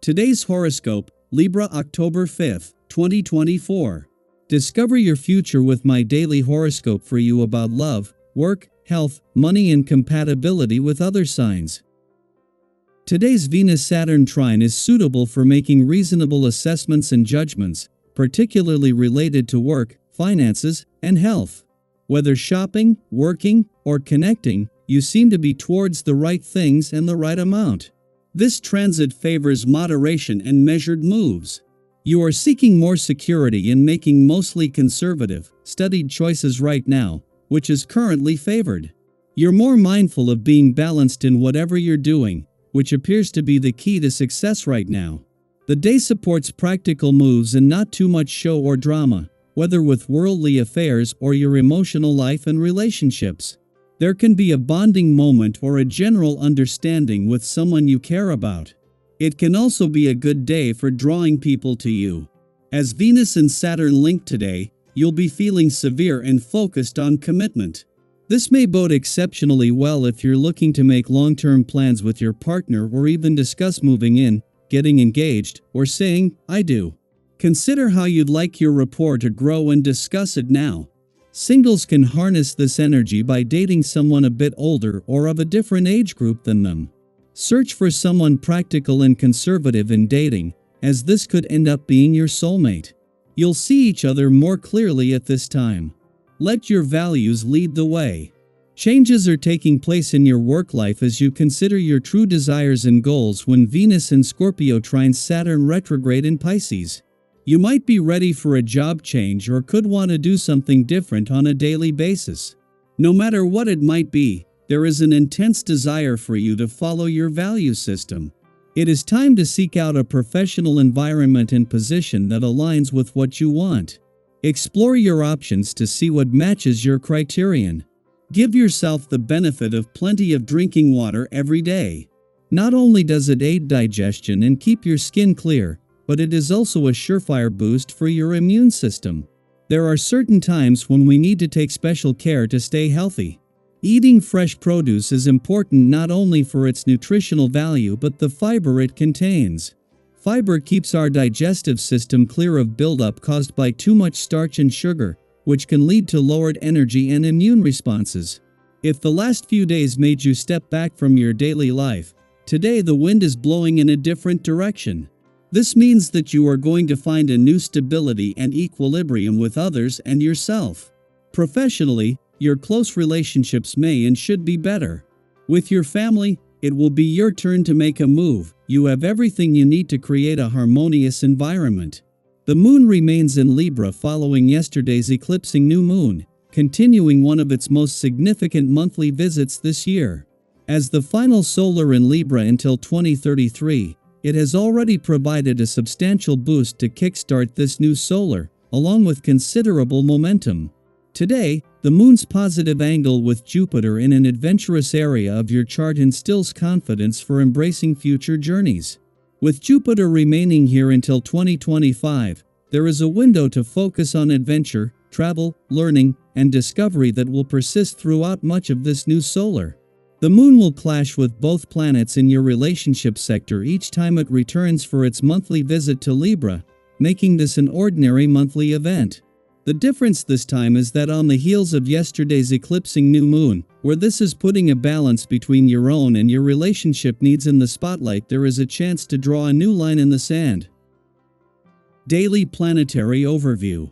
Today's horoscope, Libra October 5th, 2024. Discover your future with my daily horoscope for you about love, work, health, money and compatibility with other signs. Today's Venus-Saturn trine is suitable for making reasonable assessments and judgments, particularly related to work, finances, and health. Whether shopping, working, or connecting, you seem to be towards the right things and the right amount. This transit favors moderation and measured moves. You are seeking more security in making mostly conservative, studied choices right now, which is currently favored. You're more mindful of being balanced in whatever you're doing, which appears to be the key to success right now. The day supports practical moves and not too much show or drama, whether with worldly affairs or your emotional life and relationships. There can be a bonding moment or a general understanding with someone you care about. It can also be a good day for drawing people to you. As Venus and Saturn link today, you'll be feeling severe and focused on commitment. This may bode exceptionally well if you're looking to make long-term plans with your partner or even discuss moving in, getting engaged, or saying, "I do." Consider how you'd like your rapport to grow and discuss it now. Singles can harness this energy by dating someone a bit older or of a different age group than them. Search for someone practical and conservative in dating, as this could end up being your soulmate. You'll see each other more clearly at this time. Let your values lead the way. Changes are taking place in your work life as you consider your true desires and goals when Venus in Scorpio trines Saturn retrograde in Pisces. You might be ready for a job change or could want to do something different on a daily basis. No matter what it might be, there is an intense desire for you to follow your value system. It is time to seek out a professional environment and position that aligns with what you want. Explore your options to see what matches your criterion. Give yourself the benefit of plenty of drinking water every day. Not only does it aid digestion and keep your skin clear, but it is also a surefire boost for your immune system. There are certain times when we need to take special care to stay healthy. Eating fresh produce is important not only for its nutritional value but the fiber it contains. Fiber keeps our digestive system clear of buildup caused by too much starch and sugar, which can lead to lowered energy and immune responses. If the last few days made you step back from your daily life, today the wind is blowing in a different direction. This means that you are going to find a new stability and equilibrium with others and yourself. Professionally, your close relationships may and should be better. With your family, it will be your turn to make a move. You have everything you need to create a harmonious environment. The moon remains in Libra following yesterday's eclipsing new moon, continuing one of its most significant monthly visits this year. As the final solar in Libra until 2033, it has already provided a substantial boost to kickstart this new solar, along with considerable momentum. Today, the moon's positive angle with Jupiter in an adventurous area of your chart instills confidence for embracing future journeys. With Jupiter remaining here until 2025, there is a window to focus on adventure, travel, learning, and discovery that will persist throughout much of this new solar. The moon will clash with both planets in your relationship sector each time it returns for its monthly visit to Libra, making this an ordinary monthly event. The difference this time is that on the heels of yesterday's eclipsing new moon, where this is putting a balance between your own and your relationship needs in the spotlight, there is a chance to draw a new line in the sand. Daily Planetary Overview.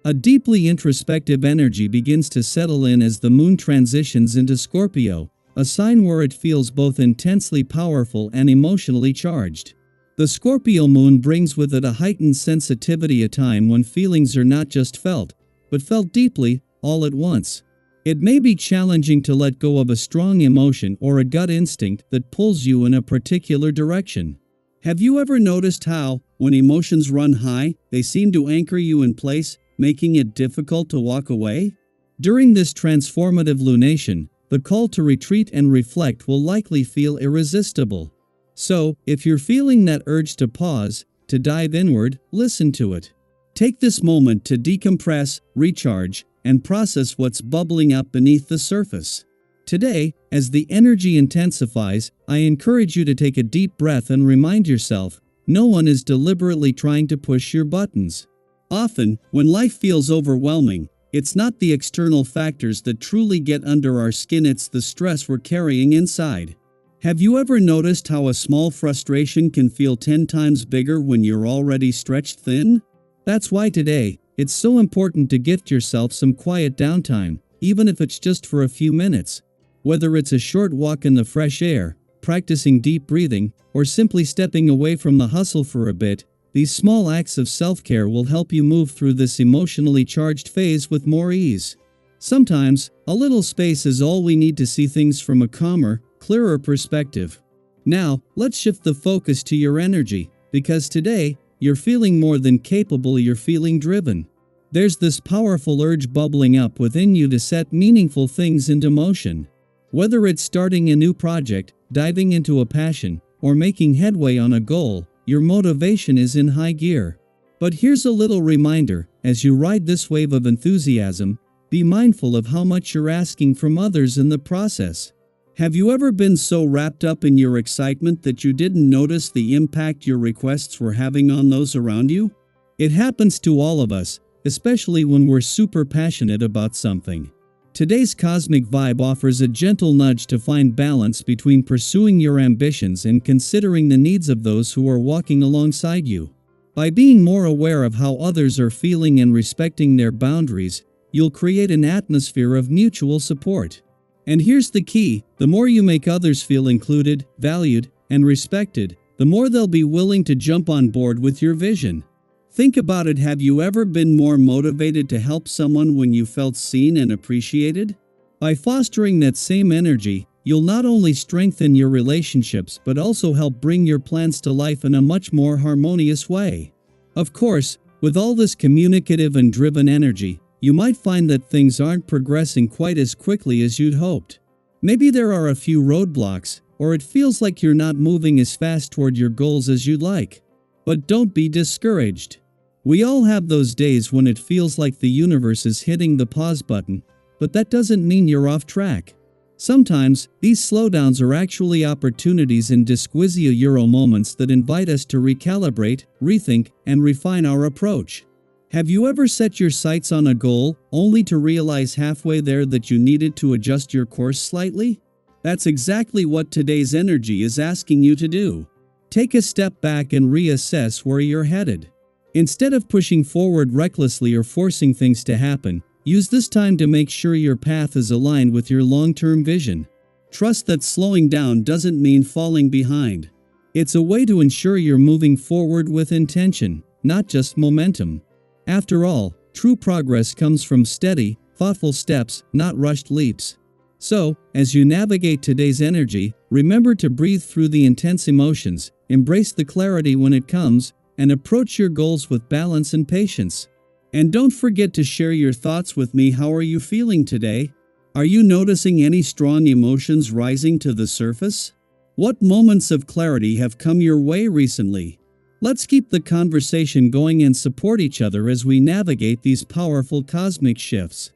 A deeply introspective energy begins to settle in as the moon transitions into Scorpio, a sign where it feels both intensely powerful and emotionally charged. The Scorpio moon brings with it a heightened sensitivity, a time when feelings are not just felt, but felt deeply, all at once. It may be challenging to let go of a strong emotion or a gut instinct that pulls you in a particular direction. Have you ever noticed how, when emotions run high, they seem to anchor you in place, making it difficult to walk away? During this transformative lunation, the call to retreat and reflect will likely feel irresistible. So, if you're feeling that urge to pause, to dive inward, listen to it. Take this moment to decompress, recharge, and process what's bubbling up beneath the surface. Today, as the energy intensifies, I encourage you to take a deep breath and remind yourself, no one is deliberately trying to push your buttons. Often, when life feels overwhelming, it's not the external factors that truly get under our skin, it's the stress we're carrying inside. Have you ever noticed how a small frustration can feel 10 times bigger when you're already stretched thin? That's why today, it's so important to gift yourself some quiet downtime, even if it's just for a few minutes. Whether it's a short walk in the fresh air, practicing deep breathing, or simply stepping away from the hustle for a bit, these small acts of self-care will help you move through this emotionally charged phase with more ease. Sometimes, a little space is all we need to see things from a calmer, clearer perspective. Now, let's shift the focus to your energy, because today, you're feeling more than capable, you're feeling driven. There's this powerful urge bubbling up within you to set meaningful things into motion. Whether it's starting a new project, diving into a passion, or making headway on a goal, your motivation is in high gear. But here's a little reminder, as you ride this wave of enthusiasm, be mindful of how much you're asking from others in the process. Have you ever been so wrapped up in your excitement that you didn't notice the impact your requests were having on those around you? It happens to all of us, especially when we're super passionate about something. Today's cosmic vibe offers a gentle nudge to find balance between pursuing your ambitions and considering the needs of those who are walking alongside you. By being more aware of how others are feeling and respecting their boundaries, you'll create an atmosphere of mutual support. And here's the key: the more you make others feel included, valued, and respected, the more they'll be willing to jump on board with your vision. Think about it, have you ever been more motivated to help someone when you felt seen and appreciated? By fostering that same energy, you'll not only strengthen your relationships but also help bring your plans to life in a much more harmonious way. Of course, with all this communicative and driven energy, you might find that things aren't progressing quite as quickly as you'd hoped. Maybe there are a few roadblocks, or it feels like you're not moving as fast toward your goals as you'd like. But don't be discouraged. We all have those days when it feels like the universe is hitting the pause button, but that doesn't mean you're off track. Sometimes, these slowdowns are actually opportunities in disquisia euro moments that invite us to recalibrate, rethink, and refine our approach. Have you ever set your sights on a goal, only to realize halfway there that you needed to adjust your course slightly? That's exactly what today's energy is asking you to do. Take a step back and reassess where you're headed. Instead of pushing forward recklessly or forcing things to happen, use this time to make sure your path is aligned with your long-term vision. Trust that slowing down doesn't mean falling behind. It's a way to ensure you're moving forward with intention, not just momentum. After all, true progress comes from steady, thoughtful steps, not rushed leaps. So, as you navigate today's energy, remember to breathe through the intense emotions, embrace the clarity when it comes, and approach your goals with balance and patience. And don't forget to share your thoughts with me. How are you feeling today? Are you noticing any strong emotions rising to the surface? What moments of clarity have come your way recently? Let's keep the conversation going and support each other as we navigate these powerful cosmic shifts.